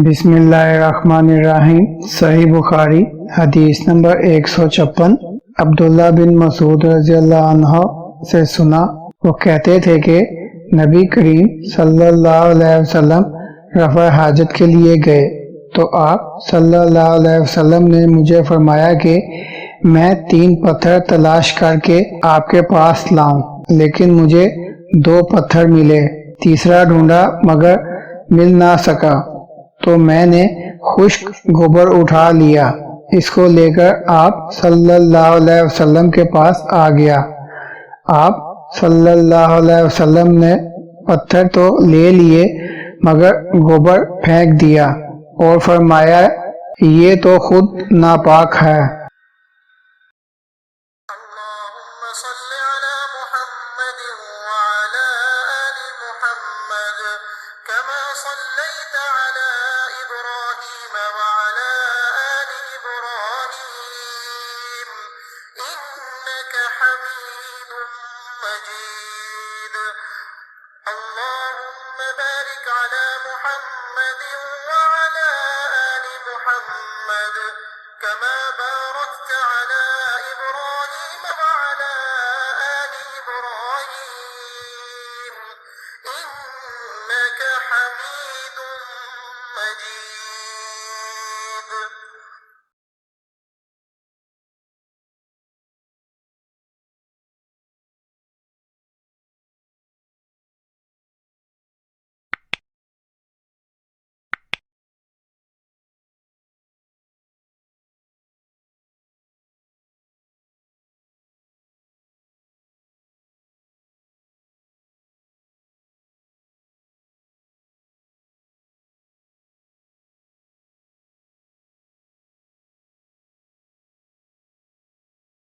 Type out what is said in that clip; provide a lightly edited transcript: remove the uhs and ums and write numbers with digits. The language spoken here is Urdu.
بسم اللہ الرحمن الرحیم۔ صحیح بخاری حدیث نمبر 156۔ عبداللہ بن مسعود رضی اللہ عنہ سے سنا، وہ کہتے تھے کہ نبی کریم صلی اللہ علیہ وسلم رفع حاجت کے لیے گئے تو آپ صلی اللہ علیہ وسلم نے مجھے فرمایا کہ میں 3 پتھر تلاش کر کے آپ کے پاس لاؤں، لیکن مجھے 2 پتھر ملے، تیسرا ڈھونڈا مگر مل نہ سکا، تو میں نے خشک گوبر اٹھا لیا، اس کو لے کر آپ صلی اللہ علیہ وسلم کے پاس آ گیا۔ آپ صلی اللہ علیہ وسلم نے پتھر تو لے لیے مگر گوبر پھینک دیا اور فرمایا یہ تو خود ناپاک ہے۔ اللهم صل على محمد وعلى آل محمد كما صليت على إبراهيم وعلى آل إبراهيم إنك حميد مجيد اللهم بارك على محمد وعلى آل محمد كما باركت على إبراهيم